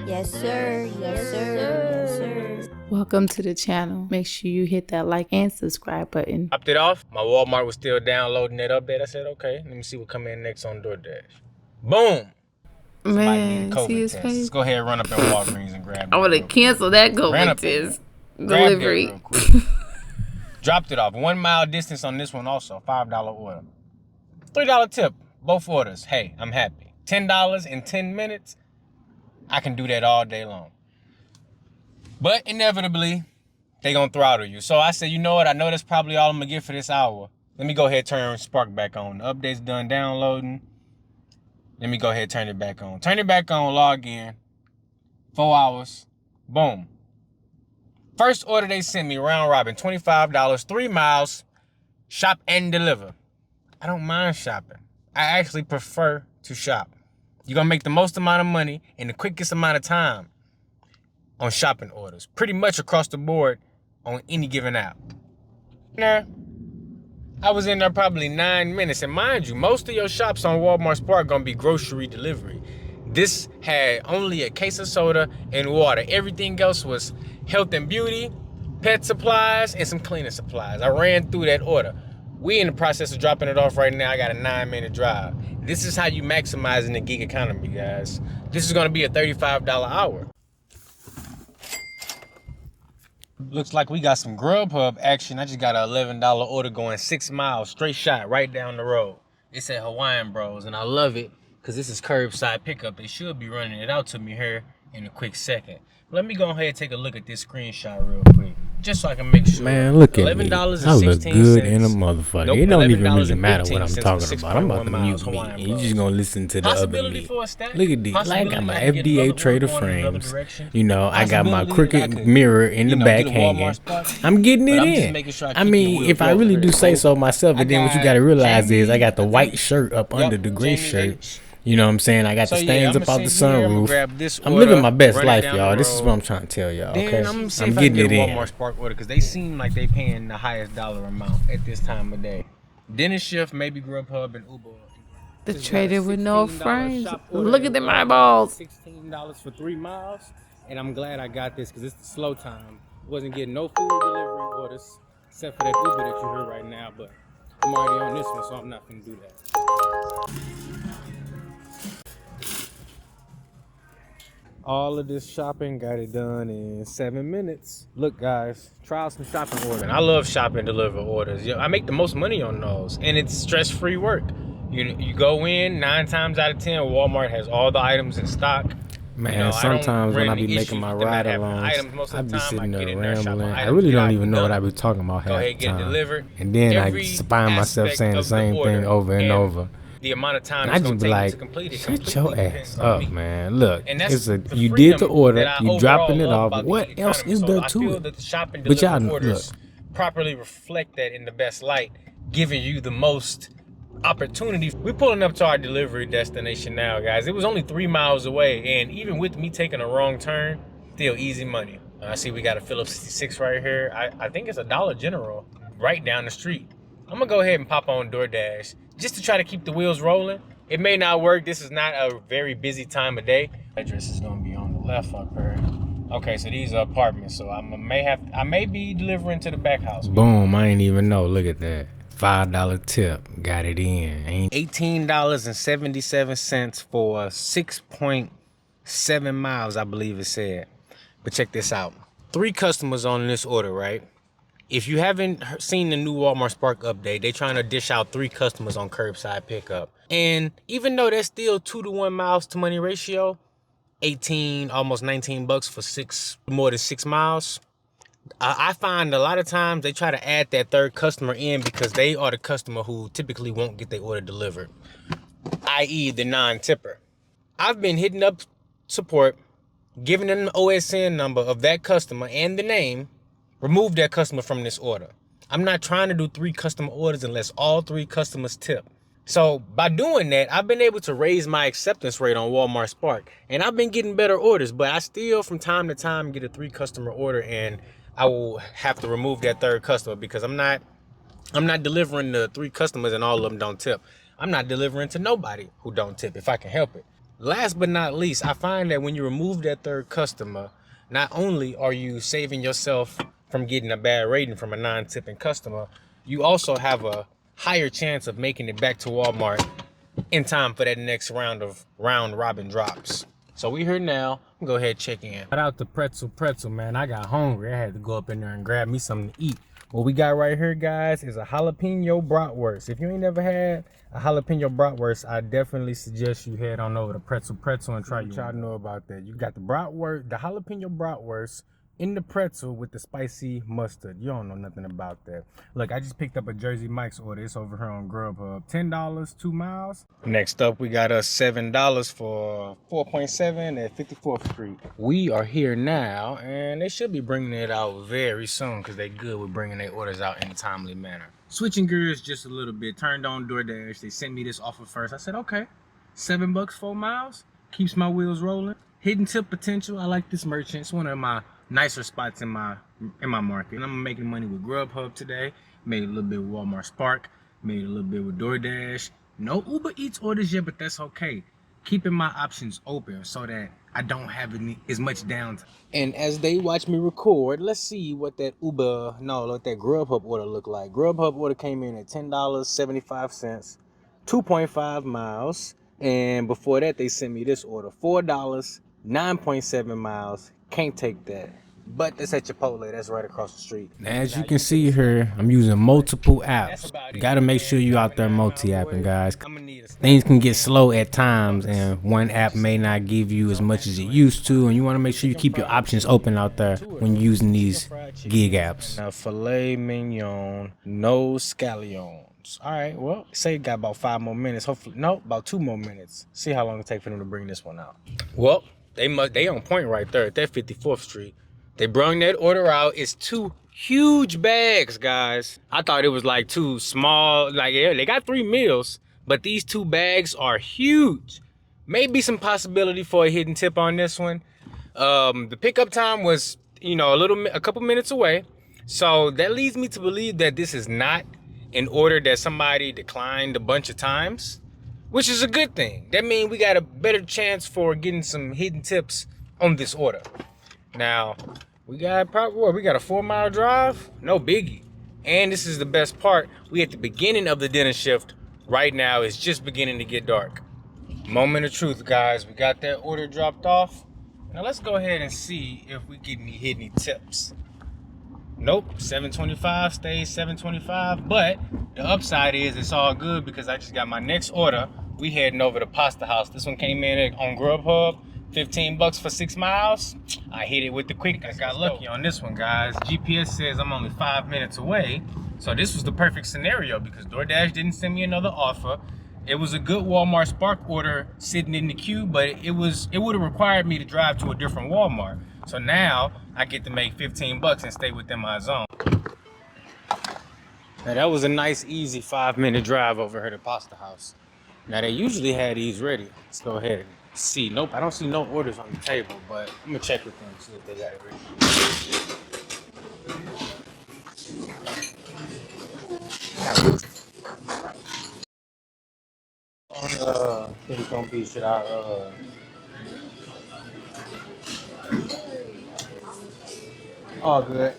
Yes, sir. Yes, sir. Yes, sir. Welcome to the channel. Make sure you hit that like and subscribe button. Popped it off. My Walmart was still downloading that update. I said, okay, let me see what come in next on Doordash. Boom. Somebody need a Man, see COVID his test. face? Let's go ahead and run up in Walgreens and grab that. I want to cancel that Ran COVID up in test there. Grabbed that delivery. real quick. Dropped it off. 1 mile distance on this one also. $5 order. $3 tip. Both orders. Hey, I'm happy. $10 in 10 minutes. I can do that all day long. But inevitably, they gonna throttle you. So I said, you know what? I know that's probably all I'm gonna get for this hour. Let me go ahead and turn Spark back on. The update's done downloading. Let me go ahead and turn it back on. Turn it back on, log in. 4 hours. Boom. First order they sent me, round robin, $25, 3 miles, shop and deliver. I don't mind shopping. I actually prefer to shop. You're gonna make the most amount of money in the quickest amount of time on shopping orders. Pretty much across the board on any given app. I was in there probably 9 minutes. And mind you, most of your shops on Walmart Spark gonna be grocery delivery. This had only a case of soda and water. Everything else was health and beauty, pet supplies, and some cleaning supplies. I ran through that order. We in the process of dropping it off right now. I got a 9-minute drive. This is how you maximize in the gig economy, guys. This is gonna be a $35 hour. Looks like we got some Grubhub action. I just got an $11 order going 6 miles, straight shot, right down the road. It said Hawaiian Bros, and I love it because this is curbside pickup. They should be running it out to me here in a quick second. Let me go ahead and take a look at this screenshot real quick, just so I can make sure. Man, look at me. $11.16. I look good in a motherfucker. Nope, it don't even really matter what I'm $11.15 talking for about. I'm about to 6.1 mute me. miles, And you just gonna listen to the other Possibility me. for a stack. Look at this. Like, I got my Possibility I can get FDA another trader order going in another frames. direction. You know, I got my Possibility I crooked could, mirror in the back get a Walmart hanging. spot. I'm getting But it I'm just in. making sure I I keep the mean, wheel if I rolling really here. do say so myself, and then what you got gotta realize Jamie, is I got the I white think. shirt up Yep, under the gray Jamie shirt. H. You know what I'm saying? I got So the yeah, stains I'ma up out the sit here, I'ma sunroof. grab this I'm order, living my best run it life, down y'all. the This is road. what I'm trying to tell y'all, Then okay? I'm gonna see I'm if I can getting get it a in. Walmart Spark order because they seem like they paying the highest dollar amount at this time of day. Dentist Shift, maybe Grubhub and Uber. The Just got a trader with no $16 frames. shop order Look at them and eyeballs. $16 for 3 miles, and I'm glad I got this because it's the slow time. Wasn't getting no food delivery orders except for that Uber that you heard right now, but I'm already on this one, so I'm not gonna do that. All of this shopping, got it done in 7 minutes. Look, guys, try some shopping orders. I love shopping deliver orders. I make the most money on those, and it's stress-free work. You go in, 9 times out of 10, Walmart has all the items in stock. Man, sometimes when I be making my ride alongs, I be sitting there rambling. I really don't even know what I be talking about half the time. And then I just find myself saying the same thing over and over. The amount of time And I it's just gonna be take to like, complete it. shut your ass depends on me. up, man. Look, And that's you the did the freedom order, that I you dropping it overall love off. about the What gig else economy. is So there I to feel it? that the shopping But y'all delivery look, orders properly reflect that in the best light, giving you the most opportunity. We're pulling up to our delivery destination now, guys. It was only 3 miles away, and even with me taking a wrong turn, still easy money. I see we got a Phillips 66 right here. I think it's a Dollar General right down the street. I'm gonna go ahead and pop on DoorDash just to try to keep the wheels rolling. It may not work. This is not a very busy time of day. Address is gonna be on the left up here. Okay, so these are apartments, so I may be delivering to the back house. Boom, I ain't even know. Look at that. $5 tip. Got it in. $18.77 for 6.7 miles, I believe it said. But check this out. 3 customers on this order, right? If you haven't seen the new Walmart Spark update, they're trying to dish out 3 customers on curbside pickup. And even though that's still 2-to-1 miles to money ratio, 18, almost 19 bucks for more than 6 miles. I find a lot of times they try to add that 3rd customer in because they are the customer who typically won't get their order delivered, i.e. the non-tipper. I've been hitting up support, giving them the OSN number of that customer and the name. Remove that customer from this order. I'm not trying to do 3 customer orders unless all 3 customers tip. So by doing that, I've been able to raise my acceptance rate on Walmart Spark, and I've been getting better orders, but I still from time to time get a 3 customer order, and I will have to remove that 3rd customer because I'm not delivering to 3 customers and all of them don't tip. I'm not delivering to nobody who don't tip if I can help it. Last but not least, I find that when you remove that third customer, not only are you saving yourself from getting a bad rating from a non-tipping customer, you also have a higher chance of making it back to Walmart in time for that next round of round robin drops. So we here now. Go ahead, check in. Shout out to Pretzel, man. I got hungry. I had to go up in there and grab me something to eat. What we got right here, guys, is a jalapeno bratwurst. If you ain't never had a jalapeno bratwurst, I definitely suggest you head on over to Pretzel and try what y'all know about that. You got the bratwurst, the jalapeno bratwurst in the pretzel with the spicy mustard. You don't know nothing about that. Look, I just picked up a Jersey Mike's order. It's over here on Grubhub. $10, 2 miles. Next up, we got us $7 for 4.7 at 54th Street. We are here now, and they should be bringing it out very soon because they good with bringing their orders out in a timely manner. Switching gears just a little bit. Turned on Doordash. They sent me this offer first. I said, okay, $7, 4 miles. Keeps my wheels rolling. Hidden tip potential. I like this merchant. It's one of my nicer spots in my market. And I'm making money with Grubhub today. Made a little bit with Walmart Spark. Made a little bit with Doordash. No UberEats orders yet, but that's okay. Keeping my options open so that I don't have as much downtime. And as they watch me record, let's see what that Grubhub order looked like. Grubhub order came in at $10.75, 2.5 miles. And before that, they sent me this order, $4, 9.7 miles. Can't take that. But that's at Chipotle. That's right across the street. As you can see here, I'm using multiple apps. You gotta make sure you out there multi-apping, guys. Things can get slow at times, and one app may not give you as much as it used to, and you want to make sure you keep your options open out there when you're using these gig apps. Now, filet mignon, no scallions. All right, well, say you got about 5 more minutes. Hopefully, no, about 2 more minutes. See how long it takes for them to bring this one out. Well, they on point right there at that 54th Street. They brung that order out. It's 2 huge bags, guys. I thought it was like 2 small, like, yeah, they got 3 meals, but these 2 bags are huge. Maybe some possibility for a hidden tip on this one. The pickup time was, a couple minutes away. So that leads me to believe that this is not an order that somebody declined a bunch of times, which is a good thing. That means we got a better chance for getting some hidden tips on this order. Now, we got a 4-mile drive, no biggie. And this is the best part. We at the beginning of the dinner shift. Right now, it's just beginning to get dark. Moment of truth, guys. We got that order dropped off. Now let's go ahead and see if we get any hidden tips. Nope, $7.25 stays $7.25. But the upside is it's all good because I just got my next order. We heading over to Pasta House. This one came in on Grubhub. $15 for 6 miles. I hit it with the quick. I got lucky on this one, guys. GPS says I'm only 5 minutes away. So this was the perfect scenario because DoorDash didn't send me another offer. It was a good Walmart Spark order sitting in the queue, but it would have required me to drive to a different Walmart. So now I get to make $15 and stay within my zone. Now that was a nice, easy 5-minute drive over here to Pasta House. Now they usually had these ready. Let's go ahead and see. Nope, I don't see no orders on the table, but I'm gonna check with them and see if they got it ready. Think it's gonna be, should I all good.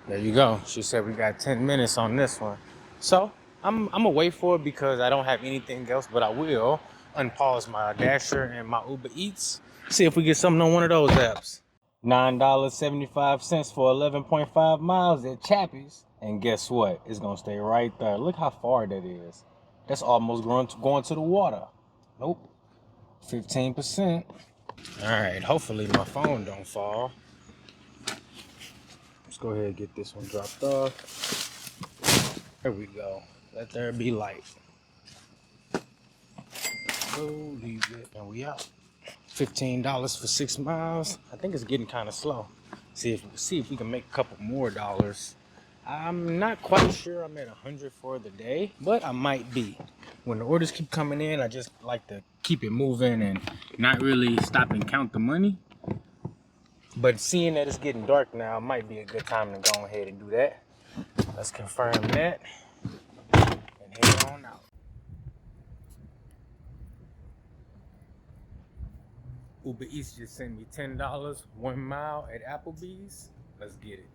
There you go. She said we got 10 minutes on this one. So I'm gonna wait for it because I don't have anything else, but I will unpause my Dasher and my UberEats. See if we get something on one of those apps. $9.75 for 11.5 miles at Chappie's. And guess what? It's gonna stay right there. Look how far that is. That's almost going to the water. Nope. 15%. All right, hopefully my phone don't fall. Let's go ahead and get this one dropped off. There we go. Let there be light. Go leave it, and we out. $15 for 6 miles. I think it's getting kind of slow. See if we can make a couple more dollars. I'm not quite sure I'm at 100 for the day, but I might be. When the orders keep coming in, I just like to keep it moving and not really stop and count the money. But seeing that it's getting dark now, might be a good time to go ahead and do that. Let's confirm that. on out. UberEats just sent me $10, 1 mile at Applebee's. Let's get it.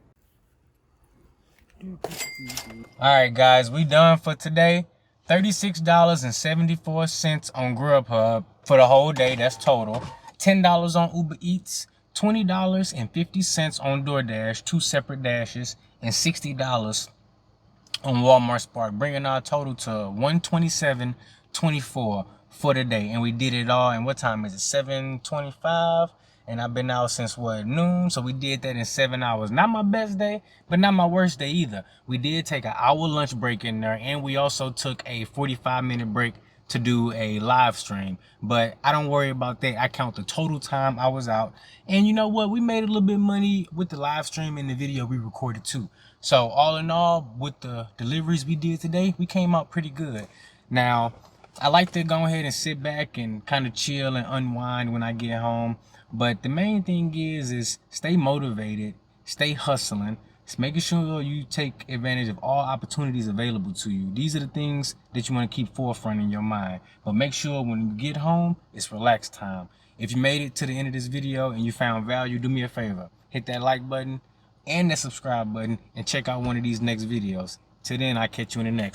Alright guys, we done for today. $36.74 on Grubhub for the whole day, that's total. $10 on UberEats, $20.50 on Doordash, 2 separate dashes, and $60 on Walmart Spark, bringing our total to $127.24 for the day. And we did it all, and what time is it? 7:25. And I've been out since what, noon? So we did that in 7 hours. Not my best day, but not my worst day either. We did take an hour lunch break in there, and we also took a 45-minute break to do a live stream. But I don't worry about that. I count the total time I was out. And you know what? We made a little bit of money with the live stream and the video we recorded too. So all in all, with the deliveries we did today, we came out pretty good. Now, I like to go ahead and sit back and kind of chill and unwind when I get home. But the main thing is stay motivated, stay hustling. It's making sure you take advantage of all opportunities available to you. These are the things that you want to keep forefront in your mind. But make sure when you get home, it's relax time. If you made it to the end of this video and you found value, do me a favor. Hit that like button and that subscribe button and check out one of these next videos. Till then, I'll catch you in the next.